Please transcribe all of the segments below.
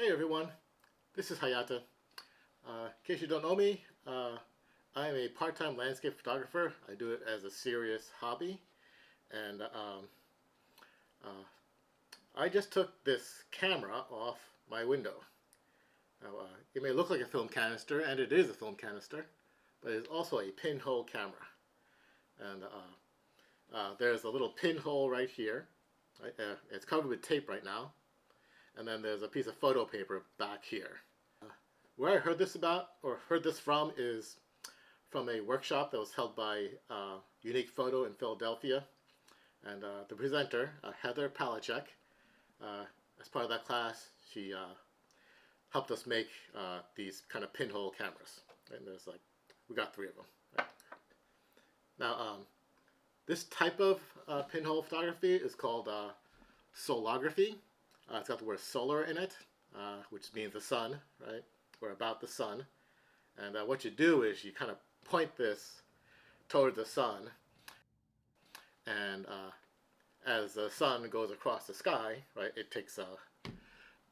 Hey everyone, this is Hayata. In case you don't know me, I'm a part-time landscape photographer. I do it as a serious hobby, and uh, I just took this camera off my window. Now, it may look like a film canister, and it is a film canister, but it's also a pinhole camera. And there's a little pinhole right here. Right? It's covered with tape right now, and then there's a piece of photo paper back here. Where I heard this about, or heard this from, is from a workshop that was held by Unique Photo in Philadelphia. And the presenter, Heather Palachek, uh, as part of that class, she helped us make these kind of pinhole cameras. And there's like, we got 3 of them. Right? Now, this type of pinhole photography is called solography. It's got the word solar in it, which means the sun, right? Or about the sun. And what you do is you kind of point this toward the sun, and as the sun goes across the sky, right, it takes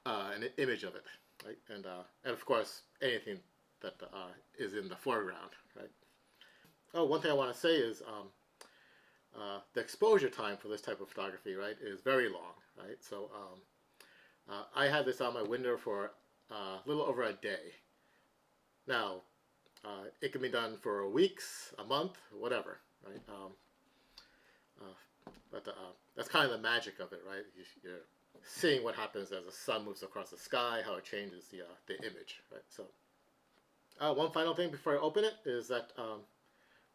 an image of it, right? And of course, anything that is in the foreground, right? Oh, one thing I want to say is the exposure time for this type of photography, right, is very long, right? So I had this on my window for a little over a day. Now, it can be done for weeks, a month, whatever, right? But that's kind of the magic of it, right? You're seeing what happens as the sun moves across the sky, how it changes the image, right? So, one final thing before I open it is that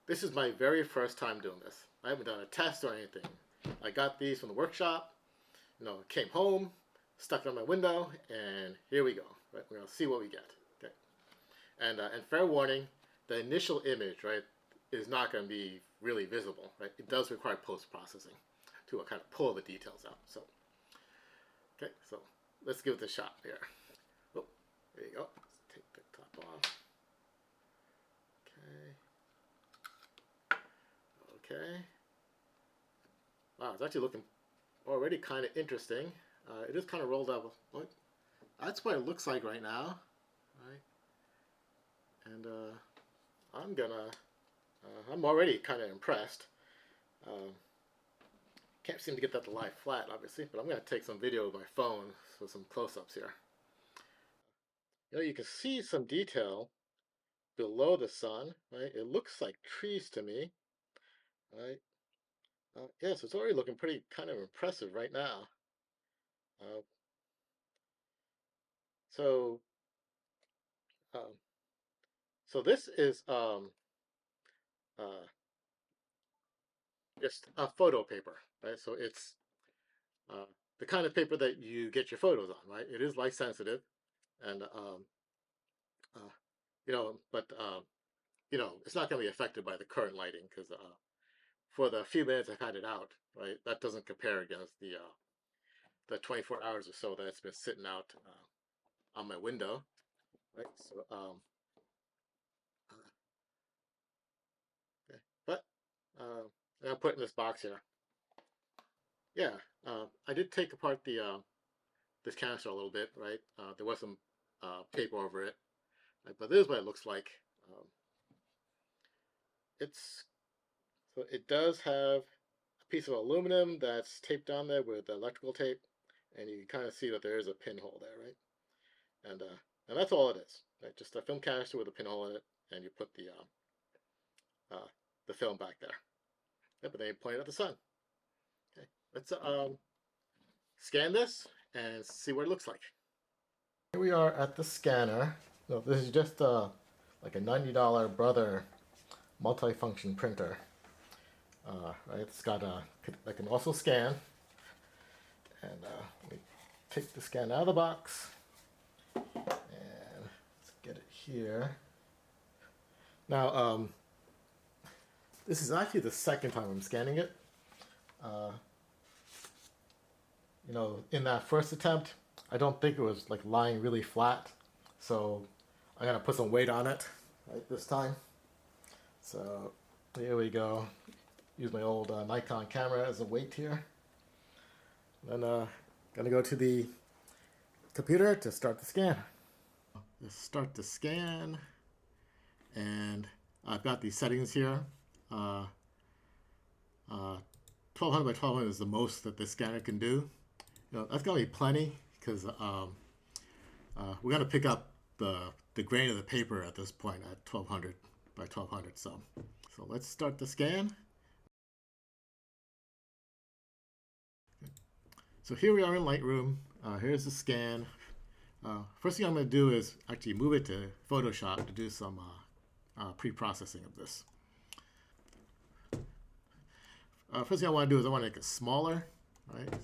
this is my very first time doing this. I haven't done a test or anything. I got these from the workshop, came home, stuck it on my window, and here we go, right? We're gonna see what we get, okay? And fair warning, the initial image, right, is not going to be really visible, right? It does require post-processing to kind of pull the details out. So, okay, so let's give it a shot here. Oh, there you go. Let's take the top off. Okay. Okay. Wow, it's actually looking already kind of interesting. It is kind of rolled up. Look, that's what it looks like right now, right? And I'm already kind of impressed. Um, can't seem to get that to lie flat, obviously, but I'm going to take some video with my phone for some close-ups here. You can see some detail below the sun, right? It looks like trees to me, right? Yeah, so it's already looking pretty kind of impressive right now. Uh, so, um, so this is uh, just a photo paper, right? So it's uh, the kind of paper that you get your photos on, right? It is light sensitive, and uh, but it's not going to be affected by the current lighting because for the few minutes I've had it out, right, that doesn't compare against the 24 hours or so that it's been sitting out on my window, right? So, okay. But uh, I'll put in this box here. Yeah, I did take apart this canister a little bit, right? There was some paper over it, right? But this is what it looks like. Um, it's So it does have a piece of aluminum that's taped on there with electrical tape, and you can kind of see that there is a pinhole there, right? And that's all it is, right? Just a film canister with a pinhole in it, and you put uh, the film back there. Yep, but then you point it at the sun. Okay, let's scan this and see what it looks like. Here we are at the scanner. No, this is just like a $90 Brother multi-function printer. Right, it's got that can also scan. And let me take the scan out of the box and let's get it here. Now, this is actually the second time I'm scanning it. Uh, in that first attempt, I don't think it was like lying really flat, so I'm gonna put some weight on it right this time. So here we go. Use my old Nikon camera as a weight here. Then gonna go to the computer to start the scan. Let's start the scan, and I've got these settings here. 1200 by 1200 is the most that the scanner can do. That's gonna be plenty because we're gonna pick up the grain of the paper at this point at 1200 by 1200. So let's start the scan. So here we are in Lightroom. Here's the scan. First thing I'm going to do is actually move it to Photoshop to do some pre-processing of this. First thing I want to do is I want to make it smaller, right?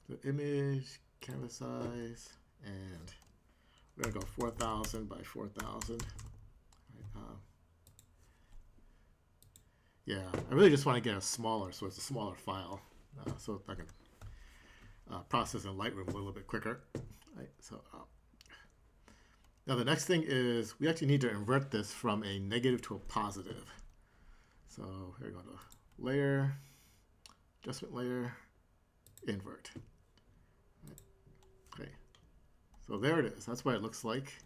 The image, canvas size, and we're going to go 4000 by 4000. Yeah, I really just want to get it smaller, so it's a smaller file, so I can process in Lightroom a little bit quicker. Right, so now the next thing is we actually need to invert this from a negative to a positive. So here we go to layer, adjustment layer, invert. Right. Okay, so there it is. That's what it looks like.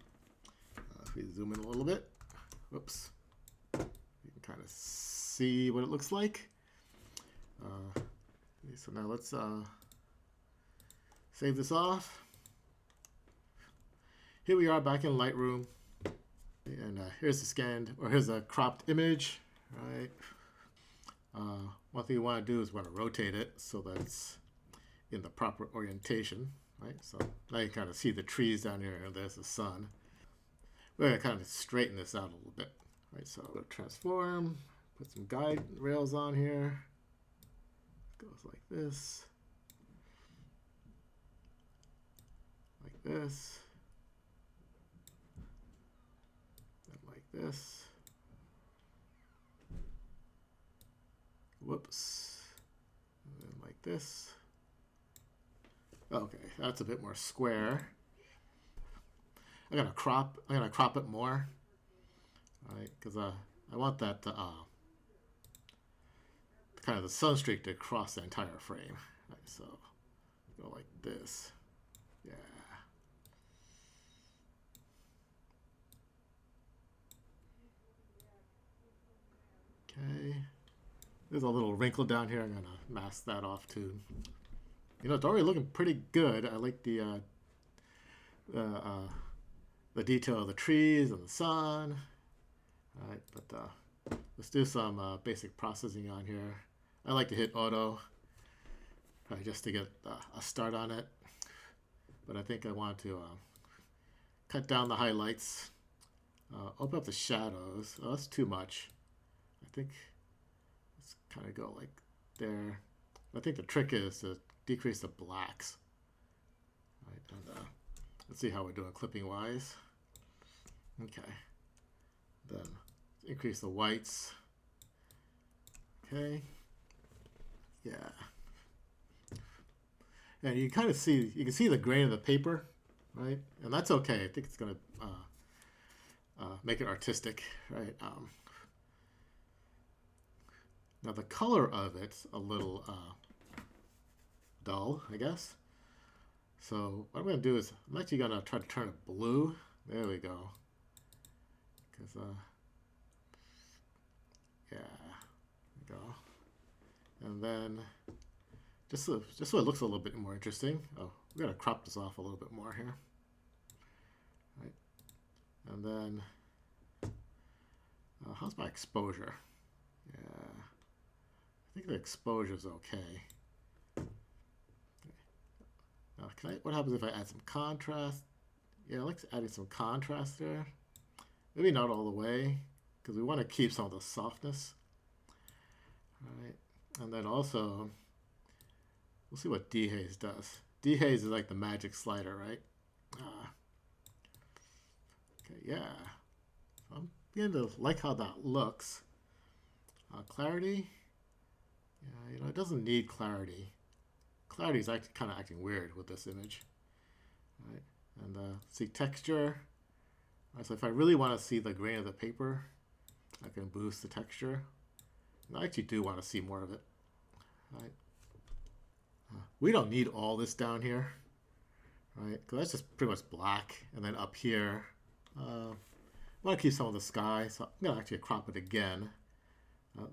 If we zoom in a little bit, whoops, you can kind of see what it looks like. So now let's save this off. Here we are back in Lightroom, and here's the scanned, or here's a cropped image, right? One thing you want to do is want to rotate it so that it's in the proper orientation, right? So now you kind of see the trees down here, and there's the sun. We're going to kind of straighten this out a little bit, right? So we'll transform. Put some guide rails on here. It goes like this. Like this. And like this. Whoops. And then like this. Okay, that's a bit more square. I'm gonna crop it more. Right, because I want that kind of the sun streak to cross the entire frame. Right, so go like this. Yeah. Okay. There's a little wrinkle down here. I'm gonna mask that off too. It's already looking pretty good. I like the detail of the trees and the sun. All right, but let's do some basic processing on here. I like to hit auto just to get a start on it. But I think I want to cut down the highlights, open up the shadows. Oh, that's too much. I think let's kind of go like there. I think the trick is to decrease the blacks. Right, and let's see how we're doing clipping wise. Okay, then increase the whites. Okay, yeah, and you kind of see, you can see the grain of the paper, right? And that's okay. I think it's gonna make it artistic, right? Now the color of it's a little dull, I guess. So what I'm gonna do is I'm actually gonna try to turn it blue. There we go. Because yeah, there we go. And then just so it looks a little bit more interesting. Oh, we're gonna crop this off a little bit more here. Right. And then how's my exposure? Yeah, I think the exposure is okay. Now, what happens if I add some contrast? Yeah, I like adding some contrast there. Maybe not all the way, because we want to keep some of the softness. All right, and then also, we'll see what dehaze does. Dehaze is like the magic slider, right? Okay, yeah. So I'm beginning to like how that looks. Clarity, yeah, it doesn't need clarity. Clarity is actually kind of acting weird with this image. All right, and see texture. All right, so if I really want to see the grain of the paper, I can boost the texture. And I actually do want to see more of it. All right. We don't need all this down here, right? Because that's just pretty much black. And then up here, I want to keep some of the sky, so I'm going to actually crop it again.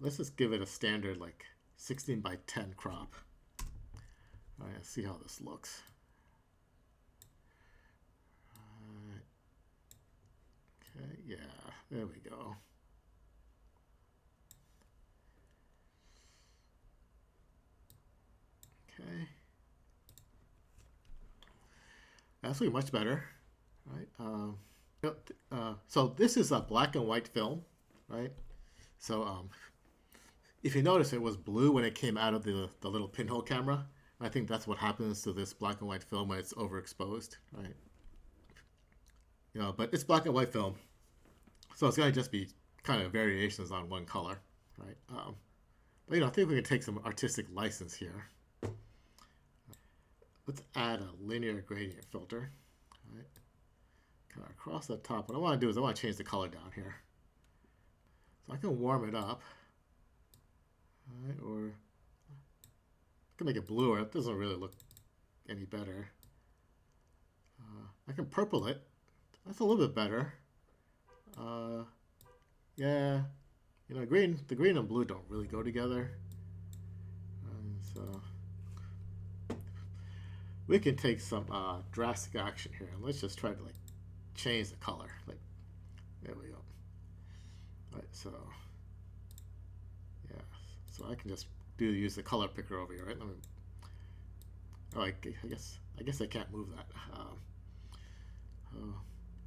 Let's just give it a standard like 16 by 10 crop. All right, let's see how this looks. Okay, yeah, there we go. Okay. That's really much better, right? So this is a black and white film, right? So if you notice, it was blue when it came out of the little pinhole camera. I think that's what happens to this black and white film when it's overexposed, right? But it's black and white film, so it's going to just be kind of variations on one color, right? But I think we can take some artistic license here. Let's add a linear gradient filter, right? Kind of across the top. What I want to do is I want to change the color down here, so I can warm it up, right? Or I can make it bluer. It doesn't really look any better. I can purple it. That's a little bit better. Yeah, the green and blue don't really go together. So we can take some drastic action here, and let's just try to change the color. There we go. All right, so yeah, so I can just use the color picker over here, right? Let me. Oh, I guess I can't move that.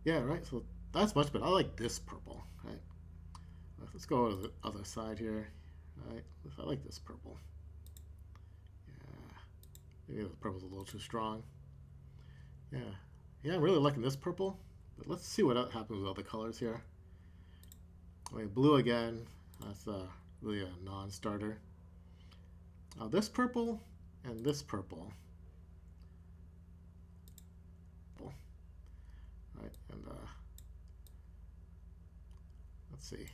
Yeah, right. So that's much better. I like this purple, right? Let's go to the other side here, right? I like this purple. Yeah, maybe the purple's a little too strong. Yeah, I'm really liking this purple. But let's see what happens with other colors here. Okay, blue again. That's really a non-starter. This purple and this purple. Right, and let's see.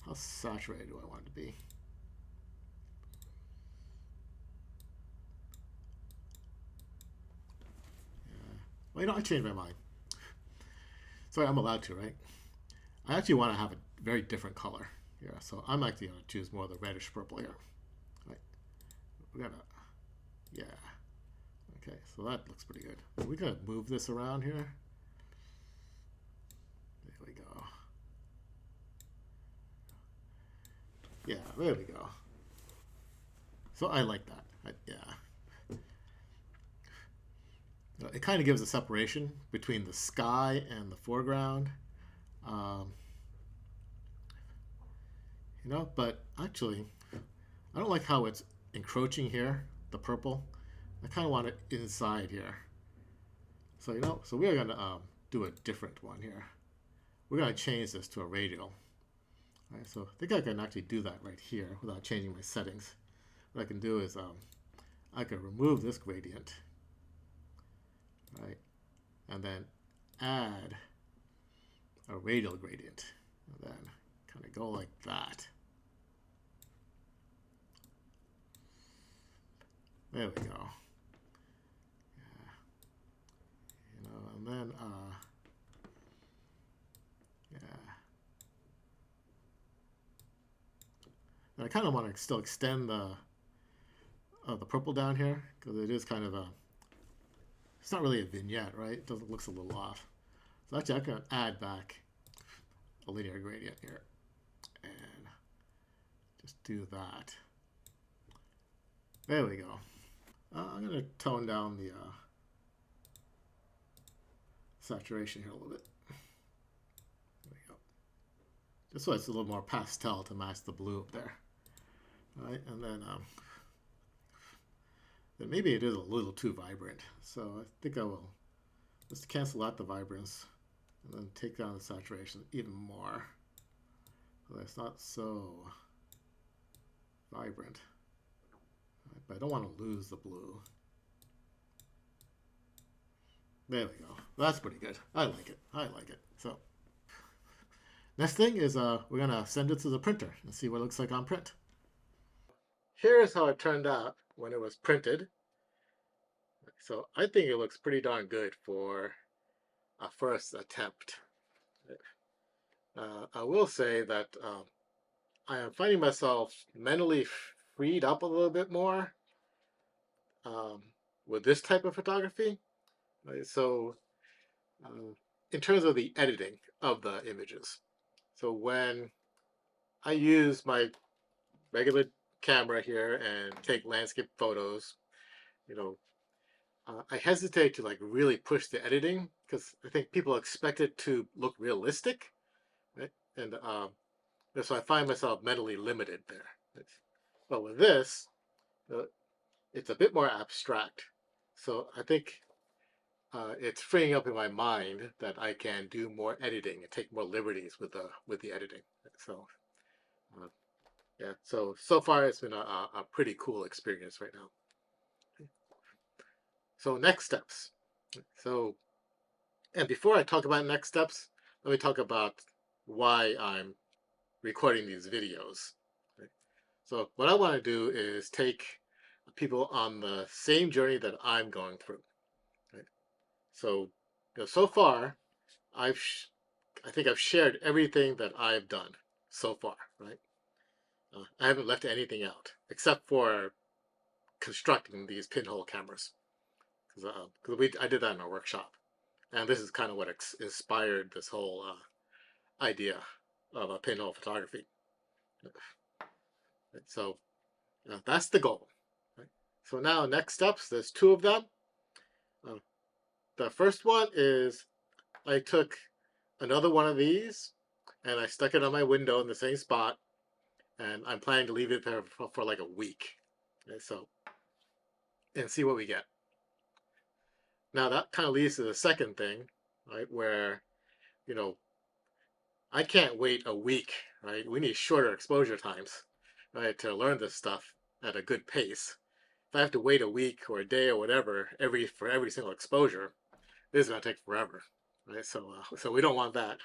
How saturated do I want it to be? Well, I changed my mind. Sorry, I'm allowed to, right? I actually want to have a very different color here, so I'm actually going to choose more of the reddish purple here. Right? We're gonna, yeah. Okay, so that looks pretty good. We're gonna move this around here. There we go. Yeah, there we go. So I like that. Yeah. It kind of gives a separation between the sky and the foreground. But actually, I don't like how it's encroaching here, the purple. I kind of want it inside here. So, so we're going to do a different one here. We're going to change this to a radial. All right, so I think I can actually do that right here without changing my settings. What I can do is I can remove this gradient, right, and then add a radial gradient, and then kind of go like that. There we go. Yeah. And then yeah. And I kind of want to still extend the purple down here because it is kind of it's not really a vignette, right? It looks a little off. So actually I can add back a linear gradient here and just do that. There we go. I'm going to tone down the saturation here a little bit. There we go. Just so it's a little more pastel to match the blue up there. All right, and then maybe it is a little too vibrant. So I think I will just cancel out the vibrance and then take down the saturation even more. So it's not so vibrant. Right, but I don't want to lose the blue. There we go. That's pretty good. I like it. I like it. So next thing is we're going to send it to the printer and see what it looks like on print. Here's how it turned out when it was printed. So I think it looks pretty darn good for a first attempt. I will say that I am finding myself mentally freed up a little bit more um, with this type of photography. Right? So, uh, in terms of the editing of the images, so when I use my regular camera here and take landscape photos, you know, I hesitate to like really push the editing because I think people expect it to look realistic, right? And so I find myself mentally limited there. But with this, uh, it's a bit more abstract. So I think it's freeing up in my mind that I can do more editing and take more liberties with the editing. So uh, yeah, so far it's been a pretty cool experience right now. So next steps. So and before I talk about next steps, let me talk about why I'm recording these videos. Right? So what I want to do is take people on the same journey that I'm going through. Right? So so far I've I think I've shared everything that I've done so far. Right? I haven't left anything out except for constructing these pinhole cameras because I did that in our workshop, and this is kind of what inspired this whole idea of a pinhole photography. So that's the goal. Right? So now next steps, there's two of them. Uh, the first one is I took another one of these and I stuck it on my window in the same spot, and I'm planning to leave it there for like a week. Okay, so and see what we get. Now that kind of leads to the second thing, right? Where you know I can't wait a week, right? We need shorter exposure times, right, to learn this stuff at a good pace. If I have to wait a week or a day or whatever for every single exposure, this is gonna take forever, right? So we don't want that.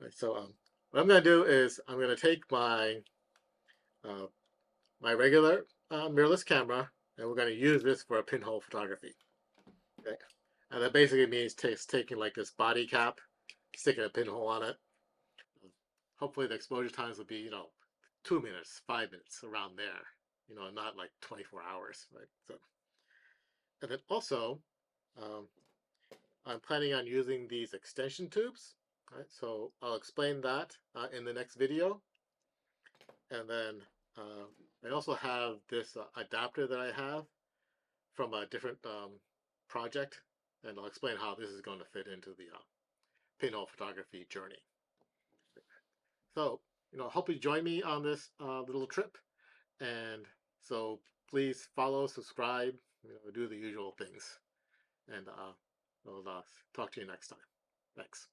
Right? So what I'm gonna do is I'm gonna take uh, my regular mirrorless camera, and we're gonna use this for a pinhole photography. Okay? And that basically means taking like this body cap, sticking a pinhole on it. Hopefully the exposure times will be 2 minutes, 5 minutes, around there. Not like 24 hours, right? So and then also um, I'm planning on using these extension tubes, right? So I'll explain that in the next video. And then I also have this adapter that I have from a different project, and I'll explain how this is going to fit into the pinhole photography journey. So, hope you join me on this little trip, and so please follow, subscribe, do the usual things, and we'll talk to you next time. Thanks.